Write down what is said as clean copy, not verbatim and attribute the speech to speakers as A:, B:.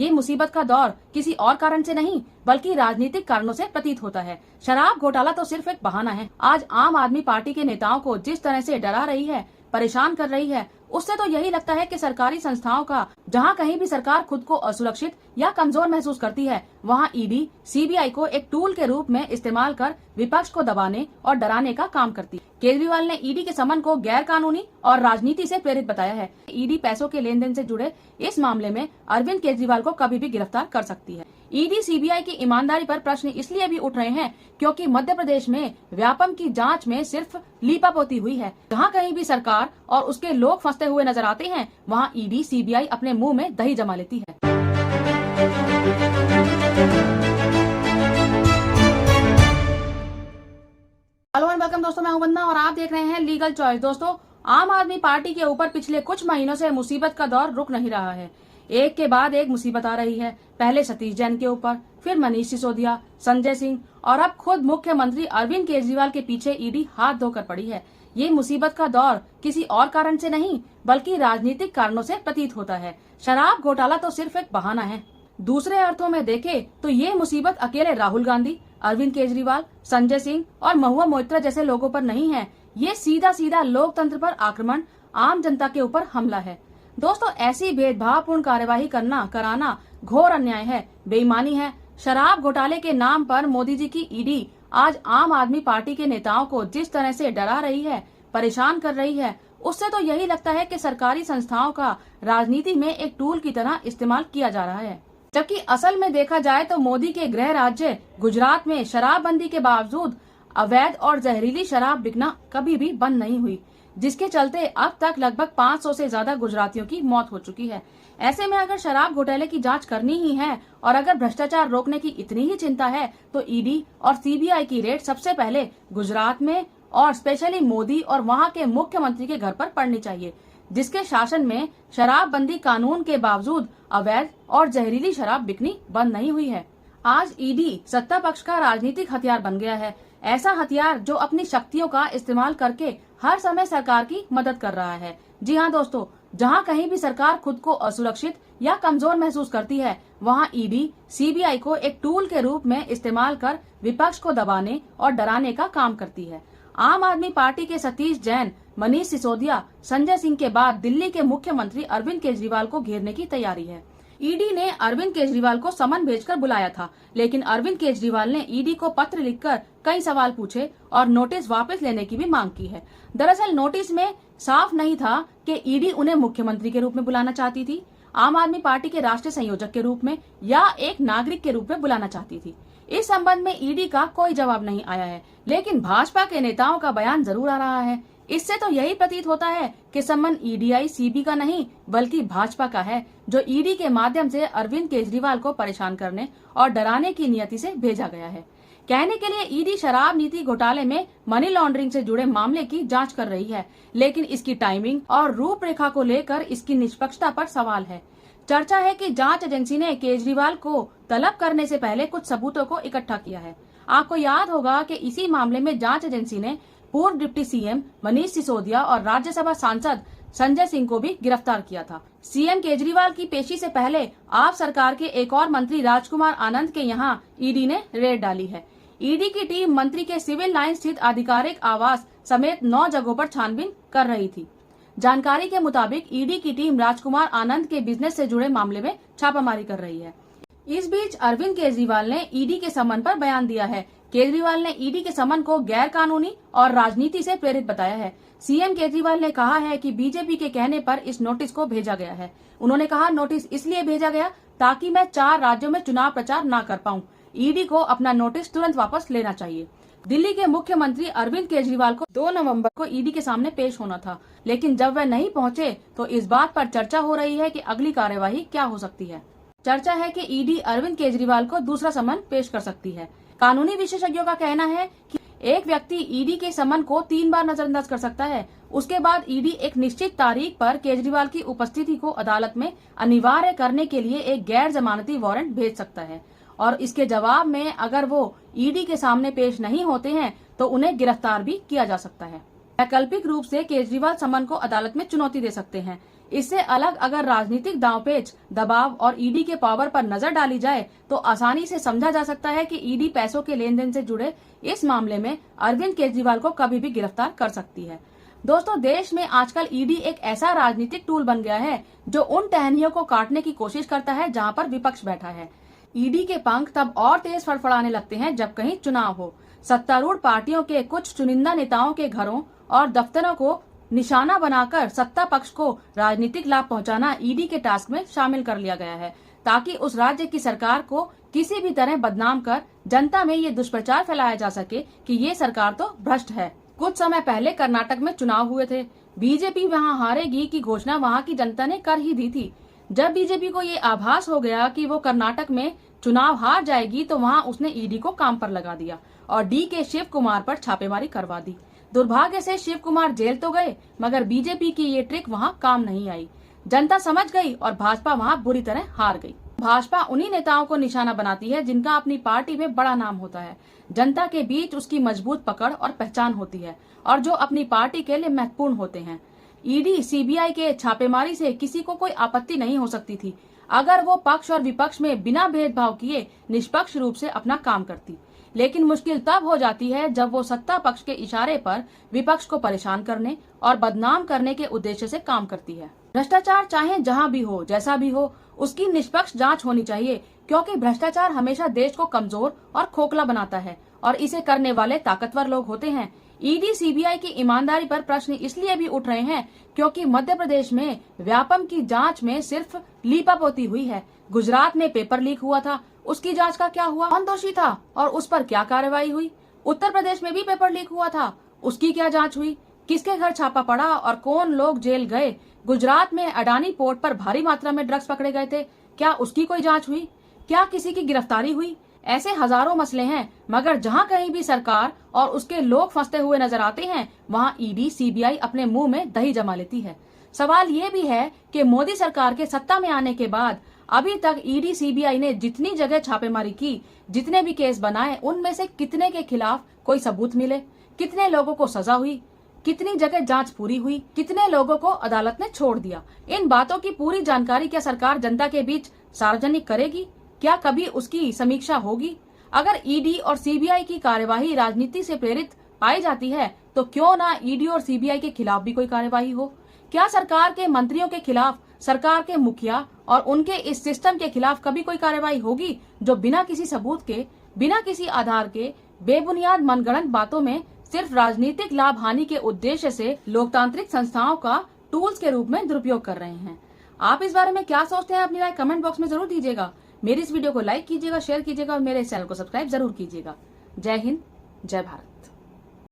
A: ये मुसीबत का दौर किसी और कारण से नहीं बल्कि राजनीतिक कारणों से प्रतीत होता है। शराब घोटाला तो सिर्फ एक बहाना है। आज आम आदमी पार्टी के नेताओं को जिस तरह से डरा रही है, परेशान कर रही है, उससे तो यही लगता है कि सरकारी संस्थाओं का जहां कहीं भी सरकार खुद को असुरक्षित या कमजोर महसूस करती है, वहां ईडी सीबीआई को एक टूल के रूप में इस्तेमाल कर विपक्ष को दबाने और डराने का काम करती है। केजरीवाल ने ईडी के समन को गैर कानूनी और राजनीति से प्रेरित बताया है। ईडी पैसों के लेन देन से जुड़े इस मामले में अरविंद केजरीवाल को कभी भी गिरफ्तार कर सकती है। ईडी सीबीआई की ईमानदारी पर प्रश्न इसलिए भी उठ रहे हैं क्योंकि मध्य प्रदेश में व्यापम की जांच में सिर्फ लीपापोती हुई है। जहां कहीं भी सरकार और उसके लोग फंसते हुए नजर आते हैं, वहां ईडी सीबीआई अपने मुंह में दही जमा लेती है। हेलो एंड वेलकम दोस्तों, मैं हूं वंदना और आप देख रहे हैं लीगल चॉइस। दोस्तों, आम आदमी पार्टी के ऊपर पिछले कुछ महीनों से मुसीबत का दौर रुक नहीं रहा है। एक के बाद एक मुसीबत आ रही है। पहले सतीश जैन के ऊपर, फिर मनीष सिसोदिया, संजय सिंह और अब खुद मुख्यमंत्री अरविंद केजरीवाल के पीछे ईडी हाथ धोकर पड़ी है। ये मुसीबत का दौर किसी और कारण से नहीं बल्कि राजनीतिक कारणों से प्रतीत होता है। शराब घोटाला तो सिर्फ एक बहाना है। दूसरे अर्थों में देखें तो ये मुसीबत अकेले राहुल गांधी, अरविंद केजरीवाल, संजय सिंह और महुआ मोइत्रा जैसे लोगों पर नहीं है। ये सीधा सीधा लोकतंत्र पर आक्रमण, आम जनता के ऊपर हमला है। दोस्तों, ऐसी भेदभावपूर्ण कार्यवाही कराना घोर अन्याय है, बेईमानी है। शराब घोटाले के नाम पर मोदी जी की ईडी आज आम आदमी पार्टी के नेताओं को जिस तरह से डरा रही है, परेशान कर रही है, उससे तो यही लगता है कि सरकारी संस्थाओं का राजनीति में एक टूल की तरह इस्तेमाल किया जा रहा है। जबकि असल में देखा जाए तो मोदी के गृह राज्य गुजरात में शराबबंदी के बावजूद अवैध और जहरीली शराब बिकना कभी भी बंद नहीं हुई, जिसके चलते अब तक लगभग 500 से ज्यादा गुजरातियों की मौत हो चुकी है। ऐसे में अगर शराब घोटाले की जांच करनी ही है और अगर भ्रष्टाचार रोकने की इतनी ही चिंता है तो ईडी और सीबीआई की रेड सबसे पहले गुजरात में और स्पेशली मोदी और वहां के मुख्यमंत्री के घर पर पड़नी चाहिए, जिसके शासन में शराबबंदी कानून के बावजूद अवैध और जहरीली शराब बिकनी बंद नहीं हुई है। आज ईडी सत्ता पक्ष का राजनीतिक हथियार बन गया है। ऐसा हथियार जो अपनी शक्तियों का इस्तेमाल करके हर समय सरकार की मदद कर रहा है। जी हाँ दोस्तों, जहाँ कहीं भी सरकार खुद को असुरक्षित या कमजोर महसूस करती है, वहाँ ईडी सीबीआई को एक टूल के रूप में इस्तेमाल कर विपक्ष को दबाने और डराने का काम करती है। आम आदमी पार्टी के सतीश जैन, मनीष सिसोदिया, संजय सिंह के बाद दिल्ली के मुख्यमंत्री अरविंद केजरीवाल को घेरने की तैयारी है। ईडी ने अरविंद केजरीवाल को समन भेजकर बुलाया था, लेकिन अरविंद केजरीवाल ने ईडी को पत्र लिखकर कई सवाल पूछे और नोटिस वापस लेने की भी मांग की है। दरअसल नोटिस में साफ नहीं था कि ईडी उन्हें मुख्यमंत्री के रूप में बुलाना चाहती थी, आम आदमी पार्टी के राष्ट्रीय संयोजक के रूप में या एक नागरिक के रूप में बुलाना चाहती थी। इस संबंध में ईडी का कोई जवाब नहीं आया है, लेकिन भाजपा के नेताओं का बयान जरूर आ रहा है। इससे तो यही प्रतीत होता है कि सम्मान ईडीआई सीबी का नहीं बल्कि भाजपा का है, जो ईडी के माध्यम से अरविंद केजरीवाल को परेशान करने और डराने की नियति से भेजा गया है। कहने के लिए ईडी शराब नीति घोटाले में मनी लॉन्ड्रिंग से जुड़े मामले की जांच कर रही है, लेकिन इसकी टाइमिंग और रूपरेखा को लेकर इसकी निष्पक्षता पर सवाल है। चर्चा है कि जांच एजेंसी ने केजरीवाल को तलब करने से पहले कुछ सबूतों को इकट्ठा किया है। आपको याद होगा कि इसी मामले में जांच एजेंसी ने पूर्व डिप्टी सीएम मनीष सिसोदिया और राज्यसभा सांसद संजय सिंह को भी गिरफ्तार किया था। सीएम केजरीवाल की पेशी से पहले आप सरकार के एक और मंत्री राजकुमार आनंद के यहां ईडी ने रेड डाली है। ईडी की टीम मंत्री के सिविल लाइन स्थित आधिकारिक आवास समेत 9 जगहों पर छानबीन कर रही थी। जानकारी के मुताबिक ईडी की टीम राजकुमार आनंद के बिजनेस से जुड़े मामले में छापामारी कर रही है। इस बीच अरविंद केजरीवाल ने ईडी के समन पर बयान दिया है। केजरीवाल ने ईडी के समन को गैर कानूनी और राजनीति से प्रेरित बताया है। सीएम केजरीवाल ने कहा है कि बीजेपी के कहने पर इस नोटिस को भेजा गया है। उन्होंने कहा, नोटिस इसलिए भेजा गया ताकि मैं 4 राज्यों में चुनाव प्रचार न कर पाऊं। ईडी को अपना नोटिस तुरंत वापस लेना चाहिए। दिल्ली के मुख्यमंत्री अरविंद केजरीवाल को 2 नवंबर को ईडी के सामने पेश होना था, लेकिन जब वह नहीं पहुंचे तो इस बात पर चर्चा हो रही है कि अगली कार्यवाही क्या हो सकती है। चर्चा है कि ईडी अरविंद केजरीवाल को दूसरा समन पेश कर सकती है। कानूनी विशेषज्ञों का कहना है कि एक व्यक्ति ईडी के समन को 3 बार नजरअंदाज कर सकता है। उसके बाद ईडी एक निश्चित तारीख पर केजरीवाल की उपस्थिति को अदालत में अनिवार्य करने के लिए एक गैर जमानती वारंट भेज सकता है और इसके जवाब में अगर वो ईडी के सामने पेश नहीं होते हैं तो उन्हें गिरफ्तार भी किया जा सकता है। वैकल्पिक रूप से केजरीवाल समन को अदालत में चुनौती दे सकते हैं। इससे अलग अगर राजनीतिक दांवपेच, दबाव और ईडी के पावर पर नजर डाली जाए तो आसानी से समझा जा सकता है कि ईडी पैसों के लेन देन से जुड़े इस मामले में अरविंद केजरीवाल को कभी भी गिरफ्तार कर सकती है। दोस्तों, देश में आजकल ईडी एक ऐसा राजनीतिक टूल बन गया है जो उन टहनियों को काटने की कोशिश करता है जहां पर विपक्ष बैठा है। ईडी के पंख तब और तेज फड़फड़ाने लगते हैं जब कहीं चुनाव हो। सत्तारूढ़ पार्टियों के कुछ चुनिंदा नेताओं के घरों और दफ्तरों को निशाना बनाकर सत्ता पक्ष को राजनीतिक लाभ पहुंचाना ईडी के टास्क में शामिल कर लिया गया है, ताकि उस राज्य की सरकार को किसी भी तरह बदनाम कर जनता में ये दुष्प्रचार फैलाया जा सके कि ये सरकार तो भ्रष्ट है। कुछ समय पहले कर्नाटक में चुनाव हुए थे। बीजेपी वहां हारेगी की घोषणा वहां की जनता ने कर ही दी थी। जब बीजेपी को ये आभास हो गया कि वो कर्नाटक में चुनाव हार जाएगी तो वहां उसने ईडी को काम पर लगा दिया और डी के शिव कुमार पर छापेमारी करवा दी। दुर्भाग्य से शिव कुमार जेल तो गए, मगर बीजेपी की ये ट्रिक वहां काम नहीं आई। जनता समझ गई और भाजपा वहां बुरी तरह हार गई। भाजपा उन्हीं नेताओं को निशाना बनाती है जिनका अपनी पार्टी में बड़ा नाम होता है, जनता के बीच उसकी मजबूत पकड़ और पहचान होती है और जो अपनी पार्टी के लिए महत्वपूर्ण होते हैं। ईडी सीबीआई के छापेमारी से किसी को कोई आपत्ति नहीं हो सकती थी अगर वो पक्ष और विपक्ष में बिना भेदभाव किए निष्पक्ष रूप से अपना काम करती, लेकिन मुश्किल तब हो जाती है जब वो सत्ता पक्ष के इशारे पर विपक्ष को परेशान करने और बदनाम करने के उद्देश्य से काम करती है। भ्रष्टाचार चाहे जहां भी हो, जैसा भी हो, उसकी निष्पक्ष जांच होनी चाहिए, क्योंकि भ्रष्टाचार हमेशा देश को कमजोर और खोखला बनाता है और इसे करने वाले ताकतवर लोग होते हैं। ईडी सीबीआई की ईमानदारी पर प्रश्न इसलिए भी उठ रहे हैं क्योंकि मध्य प्रदेश में व्यापम की जांच में सिर्फ लीपापोती हुई है। गुजरात में पेपर लीक हुआ था, उसकी जांच का क्या हुआ? कौन दोषी था और उस पर क्या कार्रवाई हुई? उत्तर प्रदेश में भी पेपर लीक हुआ था, उसकी क्या जांच हुई? किसके घर छापा पड़ा और कौन लोग जेल गए? गुजरात में अडानी पोर्ट पर भारी मात्रा में ड्रग्स पकड़े गए थे, क्या उसकी कोई जांच हुई? क्या किसी की गिरफ्तारी हुई? ऐसे हजारों मसले हैं, मगर जहां कहीं भी सरकार और उसके लोग फंसते हुए नजर आते हैं वहां ईडी सीबीआई अपने मुंह में दही जमा लेती है। सवाल ये भी है कि मोदी सरकार के सत्ता में आने के बाद अभी तक ईडी सीबीआई ने जितनी जगह छापेमारी की, जितने भी केस बनाए, उनमें से कितने के खिलाफ कोई सबूत मिले? कितने लोगों को सजा हुई? कितनी जगह जांच पूरी हुई? कितने लोगों को अदालत ने छोड़ दिया? इन बातों की पूरी जानकारी क्या सरकार जनता के बीच सार्वजनिक करेगी? क्या कभी उसकी समीक्षा होगी? अगर ईडी और सीबीआई की कार्यवाही राजनीति से प्रेरित पाई जाती है तो क्यों ना ईडी और सीबीआई के खिलाफ भी कोई कार्यवाही हो? क्या सरकार के मंत्रियों के खिलाफ, सरकार के मुखिया और उनके इस सिस्टम के खिलाफ कभी कोई कार्यवाही होगी जो बिना किसी सबूत के, बिना किसी आधार के, बेबुनियाद मनगढ़ंत बातों में सिर्फ राजनीतिक लाभ हानि के उद्देश्य से लोकतांत्रिक संस्थाओं का टूल्स के रूप में दुरुपयोग कर रहे हैं? आप इस बारे में क्या सोचते हैं? अपनी राय कमेंट बॉक्स में जरूर दीजिएगा। मेरी इस वीडियो को लाइक कीजिएगा, शेयर कीजिएगा और मेरे चैनल को सब्सक्राइब जरूर कीजिएगा। जय हिंद, जय भारत।